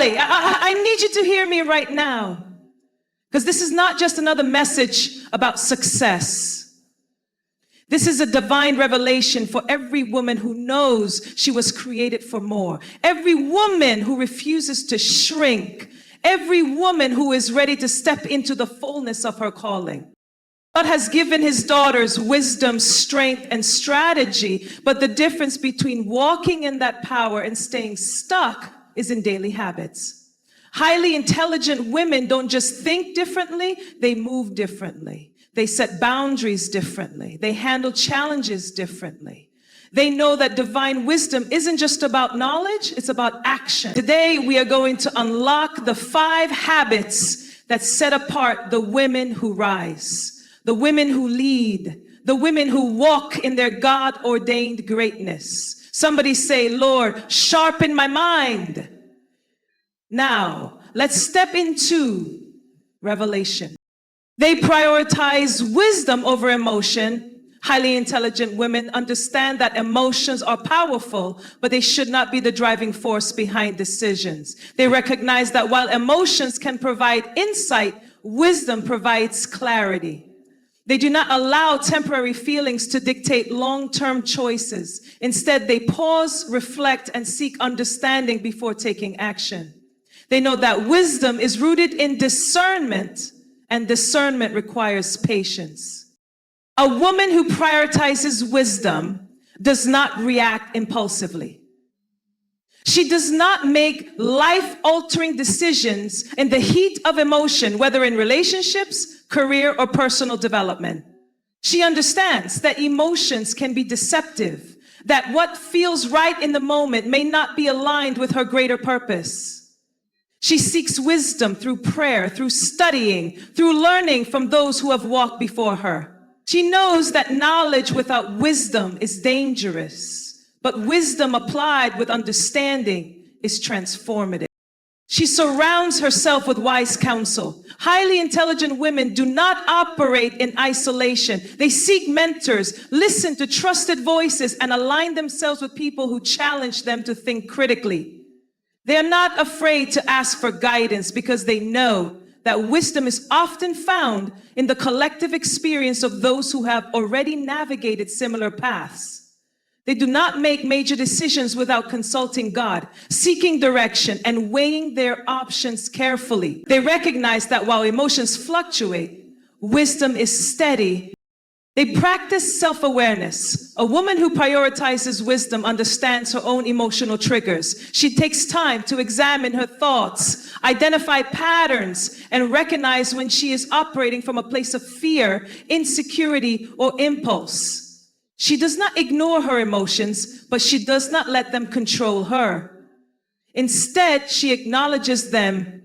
carefully. I need you to hear me right now. Because this is not just another message about success. This is a divine revelation for every woman who knows she was created for more. Every woman who refuses to shrink. Every woman who is ready to step into the fullness of her calling. God has given his daughters wisdom, strength, and strategy, but the difference between walking in that power and staying stuck is in daily habits. Highly intelligent women don't just think differently, they move differently. They set boundaries differently. They handle challenges differently. They know that divine wisdom isn't just about knowledge, it's about action. Today, we are going to unlock the 5 habits that set apart the women who rise, the women who lead, the women who walk in their God-ordained greatness. Somebody say, Lord, sharpen my mind. Now, let's step into revelation. They prioritize wisdom over emotion. Highly intelligent women understand that emotions are powerful, but they should not be the driving force behind decisions. They recognize that while emotions can provide insight, wisdom provides clarity. They do not allow temporary feelings to dictate long-term choices. Instead, they pause, reflect, and seek understanding before taking action. They know that wisdom is rooted in discernment, and discernment requires patience. A woman who prioritizes wisdom does not react impulsively. She does not make life-altering decisions in the heat of emotion, whether in relationships, career, or personal development. She understands that emotions can be deceptive, that what feels right in the moment may not be aligned with her greater purpose. She seeks wisdom through prayer, through studying, through learning from those who have walked before her. She knows that knowledge without wisdom is dangerous, but wisdom applied with understanding is transformative. She surrounds herself with wise counsel. Highly intelligent women do not operate in isolation. They seek mentors, listen to trusted voices, and align themselves with people who challenge them to think critically. They are not afraid to ask for guidance because they know that wisdom is often found in the collective experience of those who have already navigated similar paths. They do not make major decisions without consulting God, seeking direction, and weighing their options carefully. They recognize that while emotions fluctuate, wisdom is steady. They practice self-awareness. A woman who prioritizes wisdom understands her own emotional triggers. She takes time to examine her thoughts, identify patterns, and recognize when she is operating from a place of fear, insecurity, or impulse. She does not ignore her emotions, but she does not let them control her. Instead, she acknowledges them,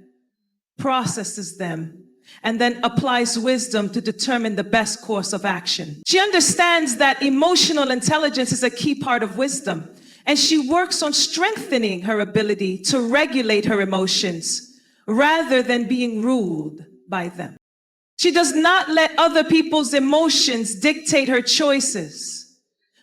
processes them, and then applies wisdom to determine the best course of action. She understands that emotional intelligence is a key part of wisdom, and she works on strengthening her ability to regulate her emotions rather than being ruled by them. She does not let other people's emotions dictate her choices.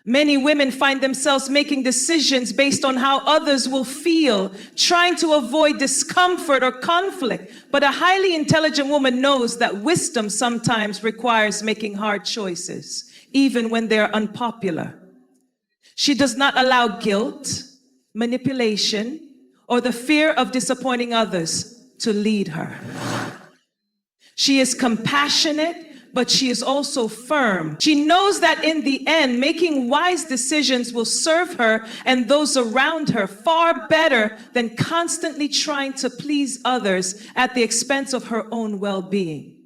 Many women find themselves making decisions based on how others will feel, trying to avoid discomfort or conflict. But a highly intelligent woman knows that wisdom sometimes requires making hard choices, even when they're unpopular. She does not allow guilt, manipulation, or the fear of disappointing others to lead her. She is compassionate, but she is also firm. She knows that in the end, making wise decisions will serve her and those around her far better than constantly trying to please others at the expense of her own well-being.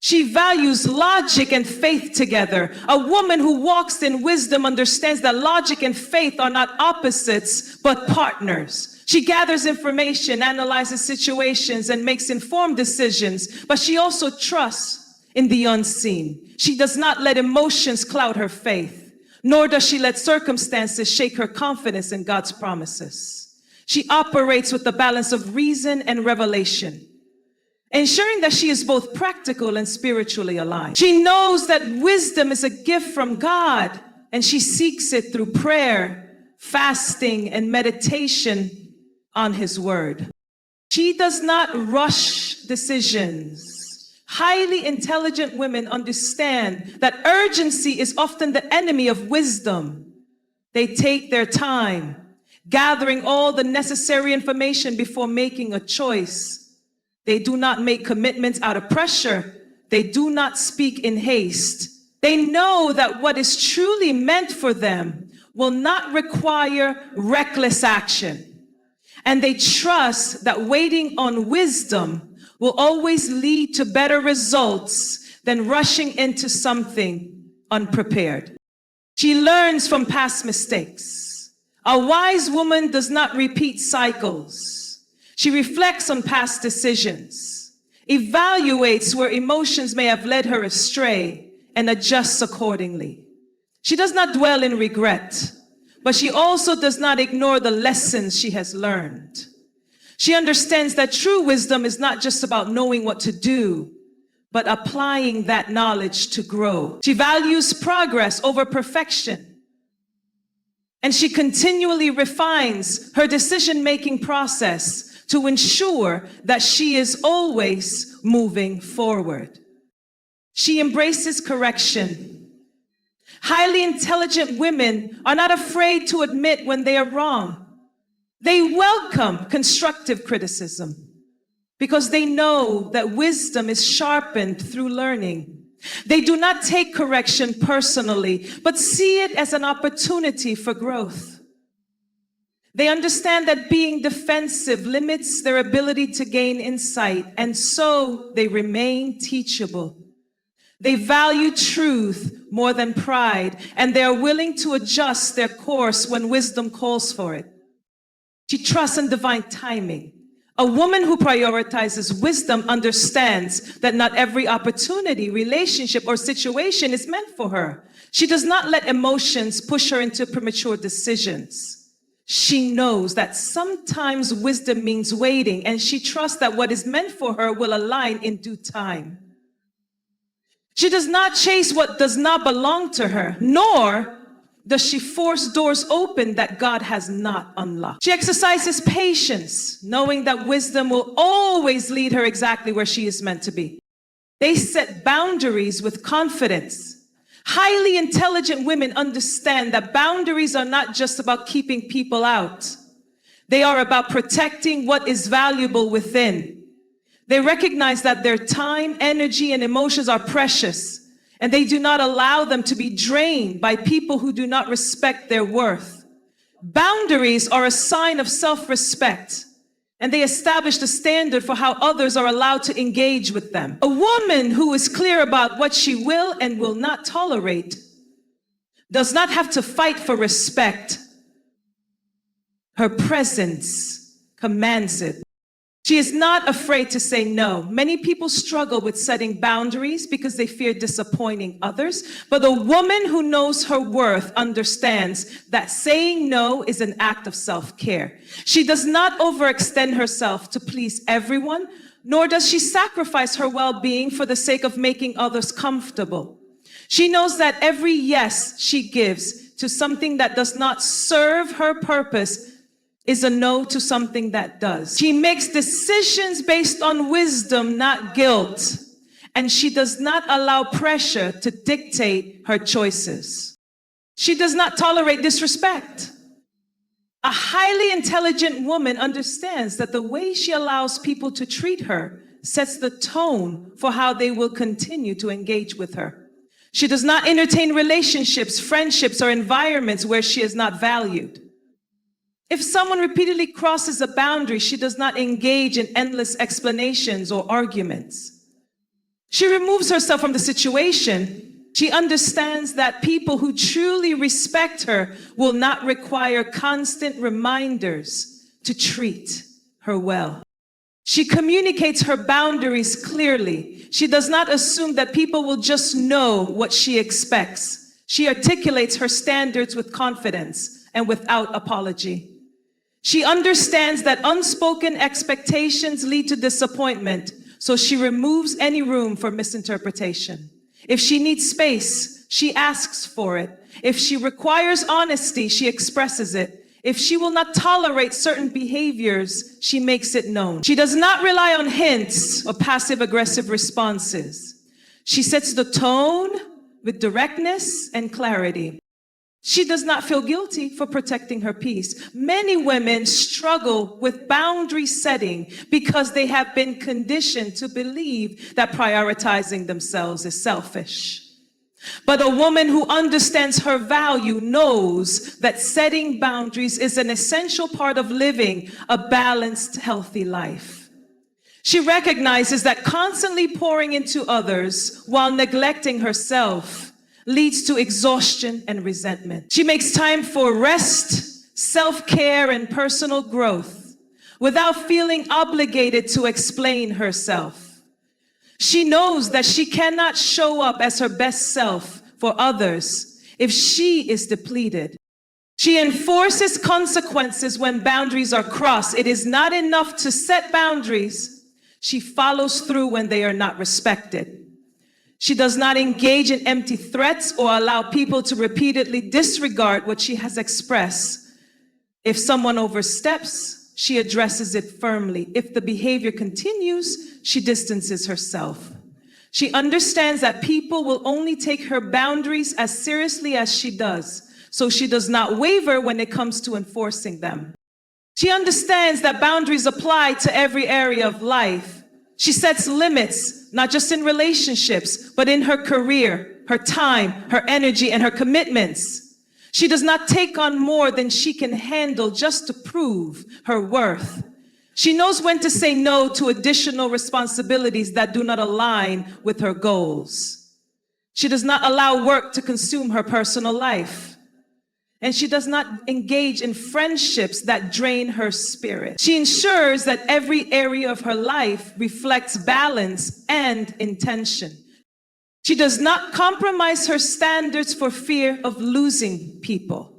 She values logic and faith together. A woman who walks in wisdom understands that logic and faith are not opposites, but partners. She gathers information, analyzes situations, and makes informed decisions, but she also trusts in the unseen. She does not let emotions cloud her faith, nor does she let circumstances shake her confidence in God's promises. She operates with the balance of reason and revelation, ensuring that she is both practical and spiritually aligned. She knows that wisdom is a gift from God, and she seeks it through prayer, fasting, and meditation on His word. She does not rush decisions. Highly intelligent women understand that urgency is often the enemy of wisdom. They take their time, gathering all the necessary information before making a choice. They do not make commitments out of pressure. They do not speak in haste. They know that what is truly meant for them will not require reckless action. And they trust that waiting on wisdom will always lead to better results than rushing into something unprepared. She learns from past mistakes. A wise woman does not repeat cycles. She reflects on past decisions, evaluates where emotions may have led her astray, and adjusts accordingly. She does not dwell in regret, but she also does not ignore the lessons she has learned. She understands that true wisdom is not just about knowing what to do, but applying that knowledge to grow. She values progress over perfection, and she continually refines her decision-making process to ensure that she is always moving forward. She embraces correction. Highly intelligent women are not afraid to admit when they are wrong. They welcome constructive criticism because they know that wisdom is sharpened through learning. They do not take correction personally, but see it as an opportunity for growth. They understand that being defensive limits their ability to gain insight, and so they remain teachable. They value truth more than pride, and they are willing to adjust their course when wisdom calls for it. She trusts in divine timing. A woman who prioritizes wisdom understands that not every opportunity, relationship, or situation is meant for her. She does not let emotions push her into premature decisions. She knows that sometimes wisdom means waiting, and she trusts that what is meant for her will align in due time. She does not chase what does not belong to her, nor does she force doors open that God has not unlocked. She exercises patience, knowing that wisdom will always lead her exactly where she is meant to be. They set boundaries with confidence. Highly intelligent women understand that boundaries are not just about keeping people out. They are about protecting what is valuable within. They recognize that their time, energy, and emotions are precious, and they do not allow them to be drained by people who do not respect their worth. Boundaries are a sign of self-respect, and they establish the standard for how others are allowed to engage with them. A woman who is clear about what she will and will not tolerate does not have to fight for respect. Her presence commands it. She is not afraid to say no. Many people struggle with setting boundaries because they fear disappointing others, but a woman who knows her worth understands that saying no is an act of self-care. She does not overextend herself to please everyone, nor does she sacrifice her well-being for the sake of making others comfortable. She knows that every yes she gives to something that does not serve her purpose is a no to something that does. She makes decisions based on wisdom, not guilt, and she does not allow pressure to dictate her choices. She does not tolerate disrespect. A highly intelligent woman understands that the way she allows people to treat her sets the tone for how they will continue to engage with her. She does not entertain relationships, friendships, or environments where she is not valued. If someone repeatedly crosses a boundary, she does not engage in endless explanations or arguments. She removes herself from the situation. She understands that people who truly respect her will not require constant reminders to treat her well. She communicates her boundaries clearly. She does not assume that people will just know what she expects. She articulates her standards with confidence and without apology. She understands that unspoken expectations lead to disappointment, so she removes any room for misinterpretation. If she needs space, she asks for it. If she requires honesty, she expresses it. If she will not tolerate certain behaviors, she makes it known. She does not rely on hints or passive-aggressive responses. She sets the tone with directness and clarity. She does not feel guilty for protecting her peace. Many women struggle with boundary setting because they have been conditioned to believe that prioritizing themselves is selfish. But a woman who understands her value knows that setting boundaries is an essential part of living a balanced, healthy life. She recognizes that constantly pouring into others while neglecting herself leads to exhaustion and resentment. She makes time for rest, self-care, and personal growth without feeling obligated to explain herself. She knows that she cannot show up as her best self for others if she is depleted. She enforces consequences when boundaries are crossed. It is not enough to set boundaries. She follows through when they are not respected. She does not engage in empty threats or allow people to repeatedly disregard what she has expressed. If someone oversteps, she addresses it firmly. If the behavior continues, she distances herself. She understands that people will only take her boundaries as seriously as she does, so she does not waver when it comes to enforcing them. She understands that boundaries apply to every area of life. She sets limits, not just in relationships, but in her career, her time, her energy, and her commitments. She does not take on more than she can handle just to prove her worth. She knows when to say no to additional responsibilities that do not align with her goals. She does not allow work to consume her personal life. And she does not engage in friendships that drain her spirit. She ensures that every area of her life reflects balance and intention. She does not compromise her standards for fear of losing people.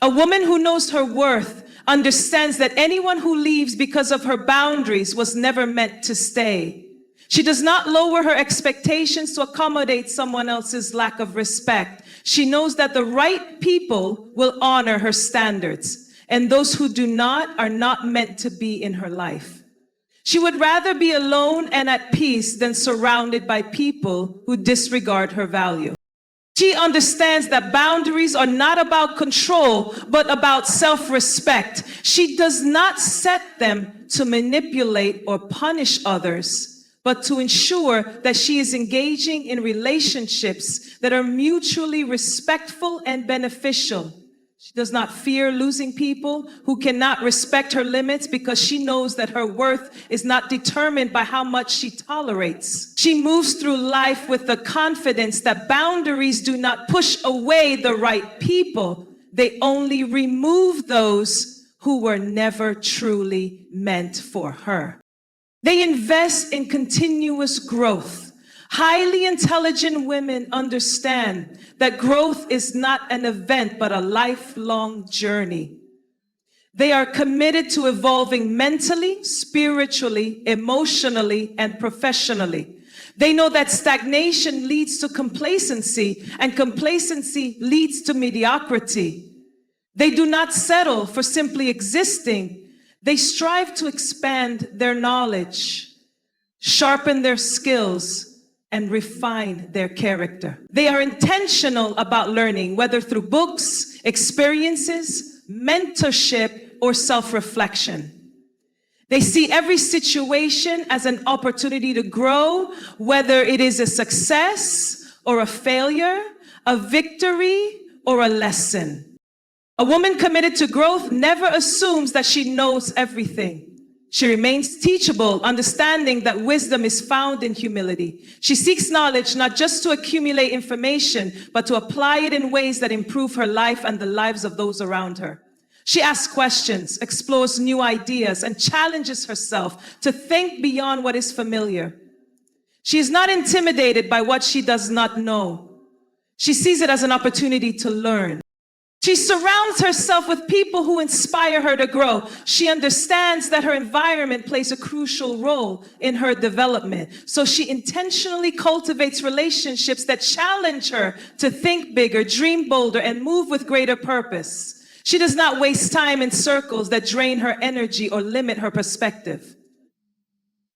A woman who knows her worth understands that anyone who leaves because of her boundaries was never meant to stay. She does not lower her expectations to accommodate someone else's lack of respect. She knows that the right people will honor her standards, and those who do not are not meant to be in her life. She would rather be alone and at peace than surrounded by people who disregard her value. She understands that boundaries are not about control, but about self-respect. She does not set them to manipulate or punish others, but to ensure that she is engaging in relationships that are mutually respectful and beneficial. She does not fear losing people who cannot respect her limits because she knows that her worth is not determined by how much she tolerates. She moves through life with the confidence that boundaries do not push away the right people. They only remove those who were never truly meant for her. They invest in continuous growth. Highly intelligent women understand that growth is not an event, but a lifelong journey. They are committed to evolving mentally, spiritually, emotionally, and professionally. They know that stagnation leads to complacency, and complacency leads to mediocrity. They do not settle for simply existing. They strive to expand their knowledge, sharpen their skills, and refine their character. They are intentional about learning, whether through books, experiences, mentorship, or self-reflection. They see every situation as an opportunity to grow, whether it is a success or a failure, a victory or a lesson. A woman committed to growth never assumes that she knows everything. She remains teachable, understanding that wisdom is found in humility. She seeks knowledge not just to accumulate information, but to apply it in ways that improve her life and the lives of those around her. She asks questions, explores new ideas, and challenges herself to think beyond what is familiar. She is not intimidated by what she does not know. She sees it as an opportunity to learn. She surrounds herself with people who inspire her to grow. She understands that her environment plays a crucial role in her development. So she intentionally cultivates relationships that challenge her to think bigger, dream bolder, and move with greater purpose. She does not waste time in circles that drain her energy or limit her perspective.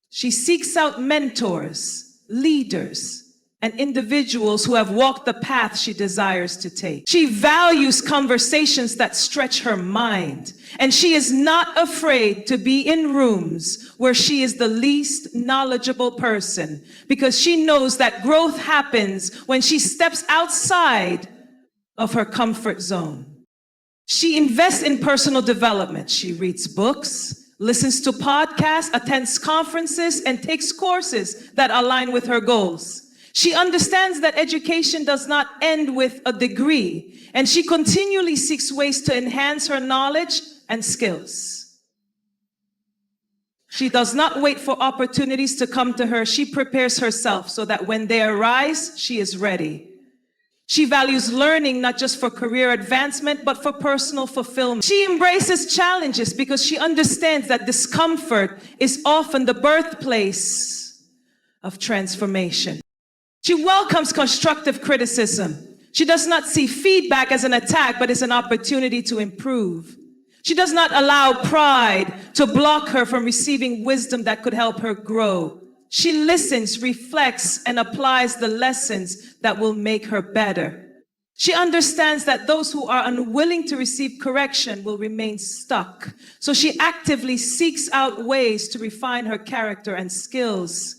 She seeks out mentors, leaders, and individuals who have walked the path she desires to take. She values conversations that stretch her mind, and she is not afraid to be in rooms where she is the least knowledgeable person, because she knows that growth happens when she steps outside of her comfort zone. She invests in personal development. She reads books, listens to podcasts, attends conferences, and takes courses that align with her goals. She understands that education does not end with a degree, and she continually seeks ways to enhance her knowledge and skills. She does not wait for opportunities to come to her. She prepares herself so that when they arise, she is ready. She values learning not just for career advancement, but for personal fulfillment. She embraces challenges because she understands that discomfort is often the birthplace of transformation. She welcomes constructive criticism. She does not see feedback as an attack, but as an opportunity to improve. She does not allow pride to block her from receiving wisdom that could help her grow. She listens, reflects, and applies the lessons that will make her better. She understands that those who are unwilling to receive correction will remain stuck. So she actively seeks out ways to refine her character and skills.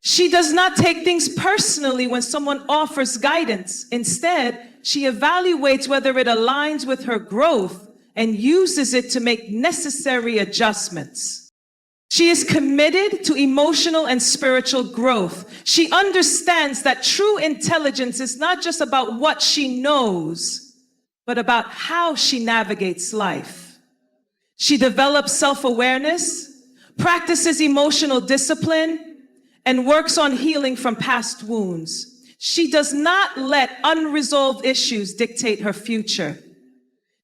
She does not take things personally when someone offers guidance. Instead, she evaluates whether it aligns with her growth and uses it to make necessary adjustments. She is committed to emotional and spiritual growth. She understands that true intelligence is not just about what she knows, but about how she navigates life. She develops self-awareness, practices emotional discipline, and works on healing from past wounds. She does not let unresolved issues dictate her future.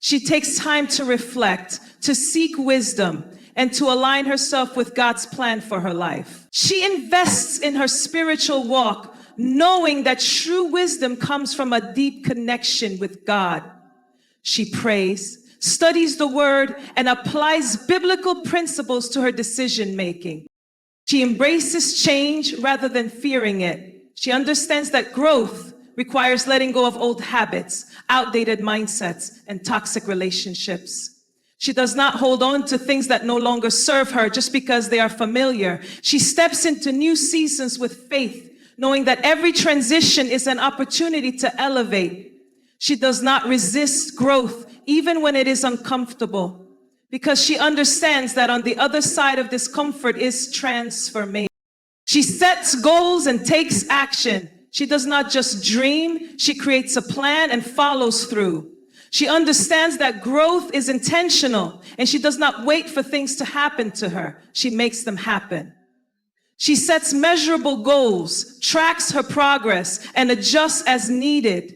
She takes time to reflect, to seek wisdom, and to align herself with God's plan for her life. She invests in her spiritual walk, knowing that true wisdom comes from a deep connection with God. She prays, studies the word, and applies biblical principles to her decision-making. She embraces change rather than fearing it. She understands that growth requires letting go of old habits, outdated mindsets, and toxic relationships. She does not hold on to things that no longer serve her just because they are familiar. She steps into new seasons with faith, knowing that every transition is an opportunity to elevate. She does not resist growth, even when it is uncomfortable, because she understands that on the other side of discomfort is transformation. She sets goals and takes action. She does not just dream, she creates a plan and follows through. She understands that growth is intentional, and she does not wait for things to happen to her. She makes them happen. She sets measurable goals, tracks her progress, and adjusts as needed.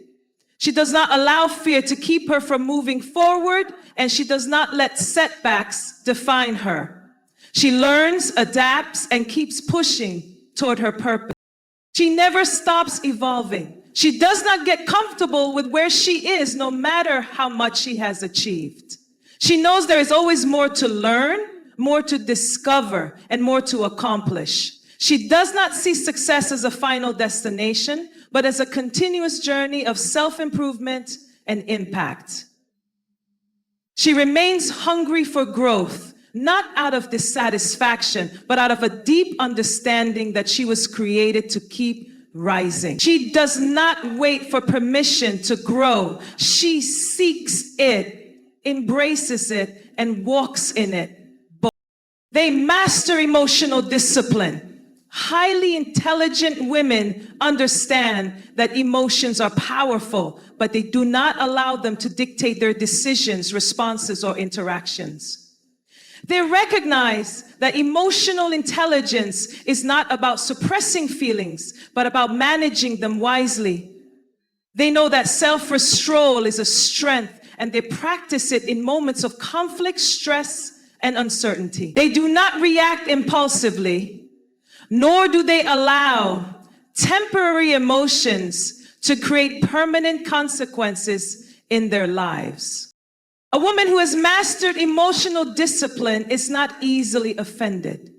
She does not allow fear to keep her from moving forward, and she does not let setbacks define her. She learns, adapts, and keeps pushing toward her purpose. She never stops evolving. She does not get comfortable with where she is, no matter how much she has achieved. She knows there is always more to learn, more to discover, and more to accomplish. She does not see success as a final destination, but as a continuous journey of self-improvement and impact. She remains hungry for growth, not out of dissatisfaction, but out of a deep understanding that she was created to keep rising. She does not wait for permission to grow. She seeks it, embraces it, and walks in it. They master emotional discipline. Highly intelligent women understand that emotions are powerful, but they do not allow them to dictate their decisions, responses, or interactions. They recognize that emotional intelligence is not about suppressing feelings, but about managing them wisely. They know that self-restraint is a strength, and they practice it in moments of conflict, stress, and uncertainty. They do not react impulsively, nor do they allow temporary emotions to create permanent consequences in their lives. A woman who has mastered emotional discipline is not easily offended.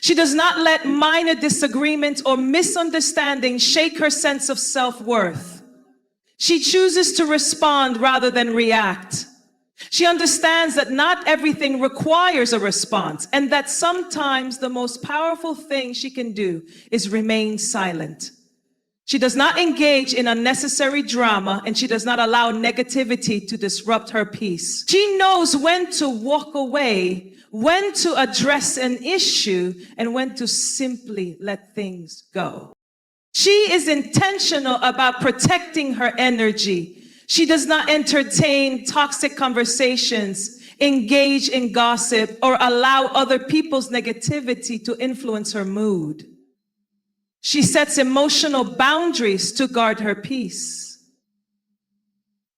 She does not let minor disagreements or misunderstandings shake her sense of self-worth. She chooses to respond rather than react. She understands that not everything requires a response, and that sometimes the most powerful thing she can do is remain silent. She does not engage in unnecessary drama, and she does not allow negativity to disrupt her peace. She knows when to walk away, when to address an issue, and when to simply let things go. She is intentional about protecting her energy. She does not entertain toxic conversations, engage in gossip, or allow other people's negativity to influence her mood. She sets emotional boundaries to guard her peace.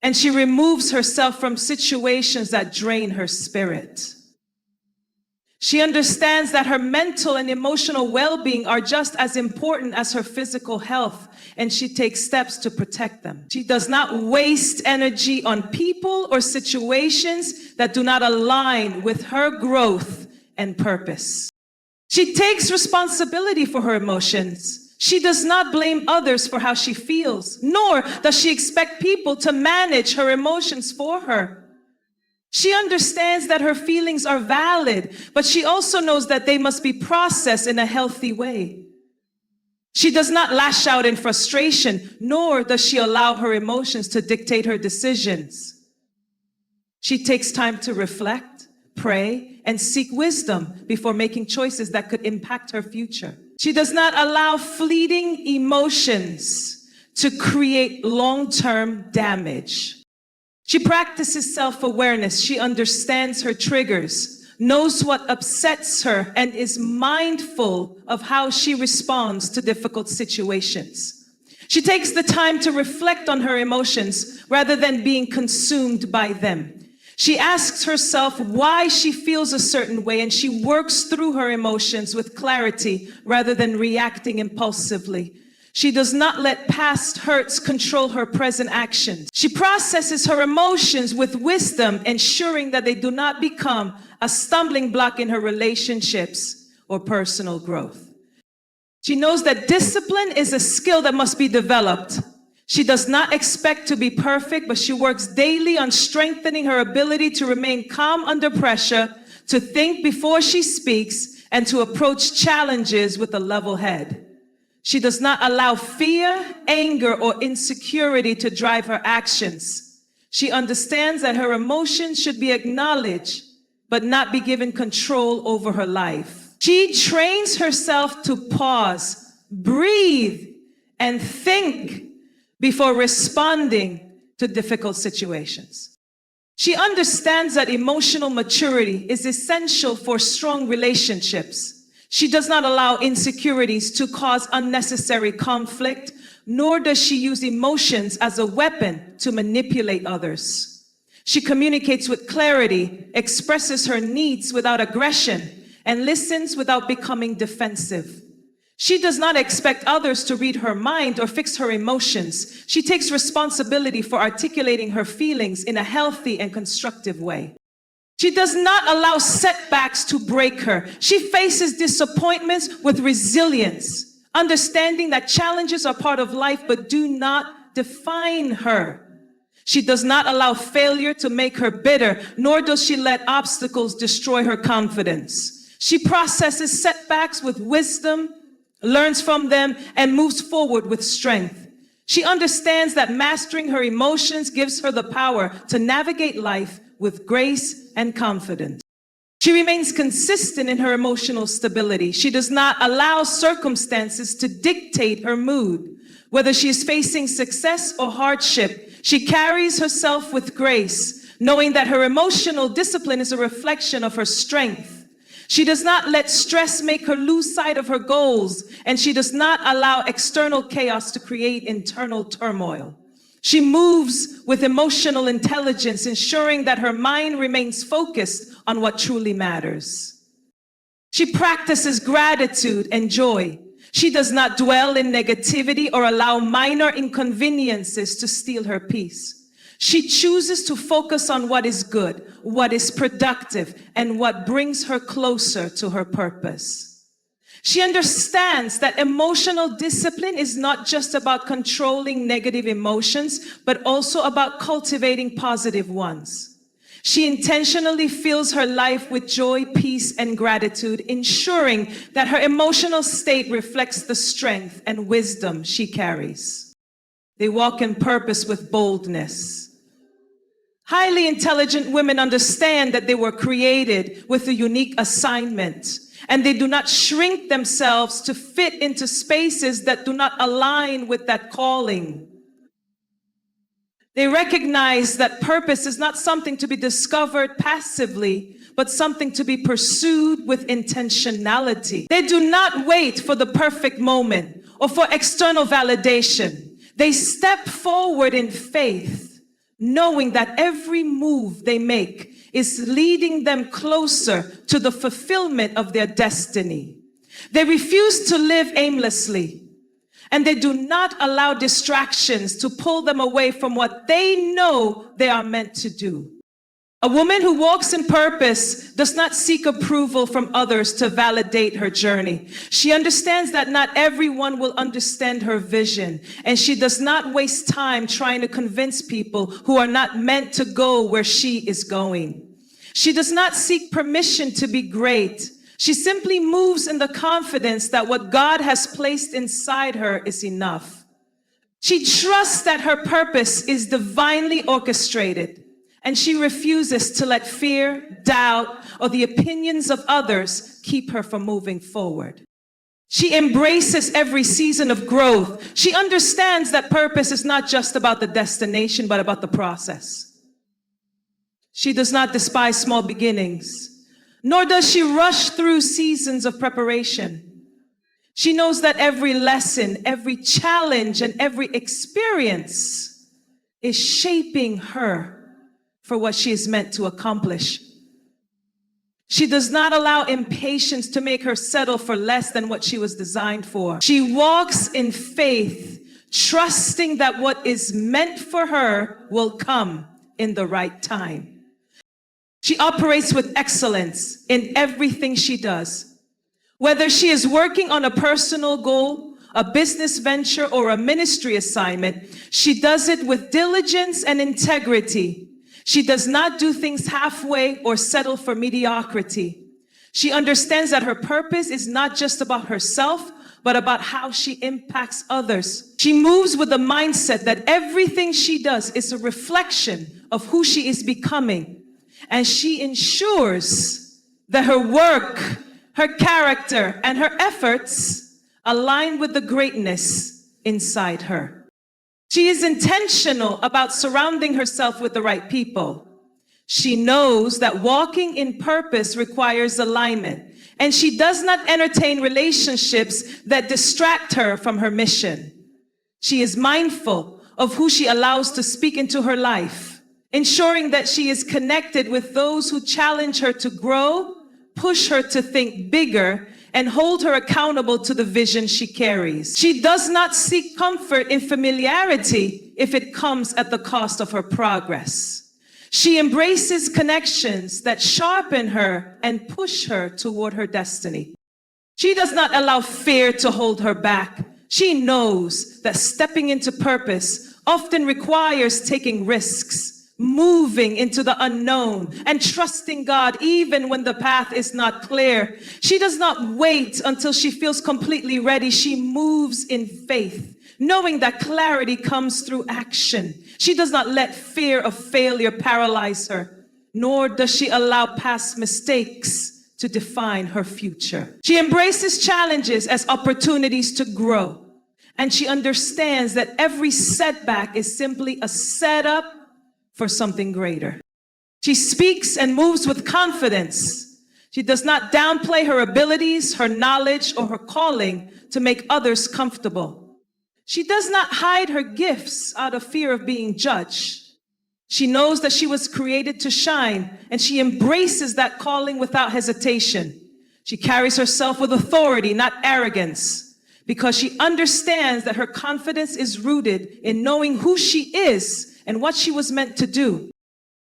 And she removes herself from situations that drain her spirit. She understands that her mental and emotional well-being are just as important as her physical health, and she takes steps to protect them. She does not waste energy on people or situations that do not align with her growth and purpose. She takes responsibility for her emotions. She does not blame others for how she feels, nor does she expect people to manage her emotions for her. She understands that her feelings are valid, but she also knows that they must be processed in a healthy way. She does not lash out in frustration, nor does she allow her emotions to dictate her decisions. She takes time to reflect, pray, and seek wisdom before making choices that could impact her future. She does not allow fleeting emotions to create long-term damage. She practices self-awareness. She understands her triggers, knows what upsets her, and is mindful of how she responds to difficult situations. She takes the time to reflect on her emotions rather than being consumed by them. She asks herself why she feels a certain way, and she works through her emotions with clarity rather than reacting impulsively. She does not let past hurts control her present actions. She processes her emotions with wisdom, ensuring that they do not become a stumbling block in her relationships or personal growth. She knows that discipline is a skill that must be developed. She does not expect to be perfect, but she works daily on strengthening her ability to remain calm under pressure, to think before she speaks, and to approach challenges with a level head. She does not allow fear, anger, or insecurity to drive her actions. She understands that her emotions should be acknowledged, but not be given control over her life. She trains herself to pause, breathe, and think before responding to difficult situations. She understands that emotional maturity is essential for strong relationships. She does not allow insecurities to cause unnecessary conflict, nor does she use emotions as a weapon to manipulate others. She communicates with clarity, expresses her needs without aggression, and listens without becoming defensive. She does not expect others to read her mind or fix her emotions. She takes responsibility for articulating her feelings in a healthy and constructive way. She does not allow setbacks to break her. She faces disappointments with resilience, understanding that challenges are part of life but do not define her. She does not allow failure to make her bitter, nor does she let obstacles destroy her confidence. She processes setbacks with wisdom, learns from them, and moves forward with strength. She understands that mastering her emotions gives her the power to navigate life with grace and confidence. She remains consistent in her emotional stability. She does not allow circumstances to dictate her mood. Whether she is facing success or hardship, she carries herself with grace, knowing that her emotional discipline is a reflection of her strength. She does not let stress make her lose sight of her goals, and she does not allow external chaos to create internal turmoil. She moves with emotional intelligence, ensuring that her mind remains focused on what truly matters. She practices gratitude and joy. She does not dwell in negativity or allow minor inconveniences to steal her peace. She chooses to focus on what is good, what is productive, and what brings her closer to her purpose. She understands that emotional discipline is not just about controlling negative emotions, but also about cultivating positive ones. She intentionally fills her life with joy, peace, and gratitude, ensuring that her emotional state reflects the strength and wisdom she carries. They walk in purpose with boldness. Highly intelligent women understand that they were created with a unique assignment, and they do not shrink themselves to fit into spaces that do not align with that calling. They recognize that purpose is not something to be discovered passively, but something to be pursued with intentionality. They do not wait for the perfect moment or for external validation. They step forward in faith, knowing that every move they make is leading them closer to the fulfillment of their destiny. They refuse to live aimlessly, and they do not allow distractions to pull them away from what they know they are meant to do. A woman who walks in purpose does not seek approval from others to validate her journey. She understands that not everyone will understand her vision, and she does not waste time trying to convince people who are not meant to go where she is going. She does not seek permission to be great. She simply moves in the confidence that what God has placed inside her is enough. She trusts that her purpose is divinely orchestrated, and she refuses to let fear, doubt, or the opinions of others keep her from moving forward. She embraces every season of growth. She understands that purpose is not just about the destination, but about the process. She does not despise small beginnings, nor does she rush through seasons of preparation. She knows that every lesson, every challenge, and every experience is shaping her for what she is meant to accomplish. She does not allow impatience to make her settle for less than what she was designed for. She walks in faith, trusting that what is meant for her will come in the right time. She operates with excellence in everything she does. Whether she is working on a personal goal, a business venture, or a ministry assignment, she does it with diligence and integrity. She does not do things halfway or settle for mediocrity. She understands that her purpose is not just about herself, but about how she impacts others. She moves with the mindset that everything she does is a reflection of who she is becoming. And she ensures that her work, her character, and her efforts align with the greatness inside her. She is intentional about surrounding herself with the right people. She knows that walking in purpose requires alignment, and she does not entertain relationships that distract her from her mission. She is mindful of who she allows to speak into her life, ensuring that she is connected with those who challenge her to grow, push her to think bigger, and hold her accountable to the vision she carries. She does not seek comfort in familiarity if it comes at the cost of her progress. She embraces connections that sharpen her and push her toward her destiny. She does not allow fear to hold her back. She knows that stepping into purpose often requires taking risks, moving into the unknown, and trusting God even when the path is not clear. She does not wait until she feels completely ready. She moves in faith, knowing that clarity comes through action. She does not let fear of failure paralyze her, nor does she allow past mistakes to define her future. She embraces challenges as opportunities to grow, and she understands that every setback is simply a setup for something greater. She speaks and moves with confidence. She does not downplay her abilities, her knowledge, or her calling to make others comfortable. She does not hide her gifts out of fear of being judged. She knows that she was created to shine, and she embraces that calling without hesitation. She carries herself with authority, not arrogance, because she understands that her confidence is rooted in knowing who she is and what she was meant to do.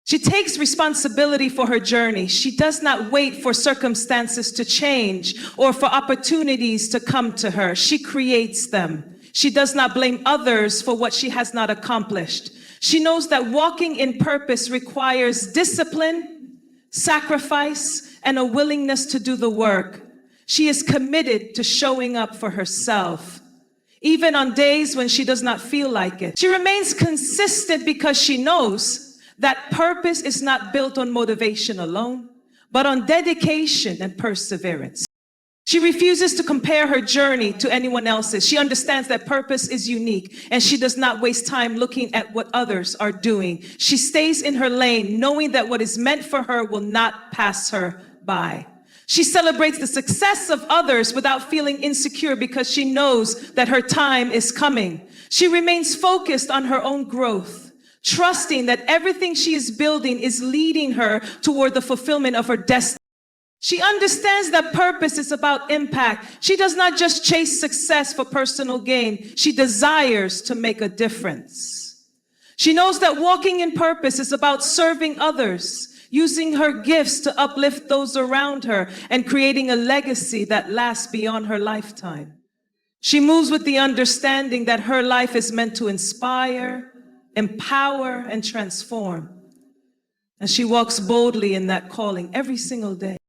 She takes responsibility for her journey. She does not wait for circumstances to change or for opportunities to come to her. She creates them. She does not blame others for what she has not accomplished. She knows that walking in purpose requires discipline, sacrifice, and a willingness to do the work. She is committed to showing up for herself, even on days when she does not feel like it. She remains consistent because she knows that purpose is not built on motivation alone, but on dedication and perseverance. She refuses to compare her journey to anyone else's. She understands that purpose is unique, and she does not waste time looking at what others are doing. She stays in her lane, knowing that what is meant for her will not pass her by. She celebrates the success of others without feeling insecure because she knows that her time is coming. She remains focused on her own growth, trusting that everything she is building is leading her toward the fulfillment of her destiny. She understands that purpose is about impact. She does not just chase success for personal gain. She desires to make a difference. She knows that walking in purpose is about serving others, using her gifts to uplift those around her, and creating a legacy that lasts beyond her lifetime. She moves with the understanding that her life is meant to inspire, empower, and transform. And she walks boldly in that calling every single day.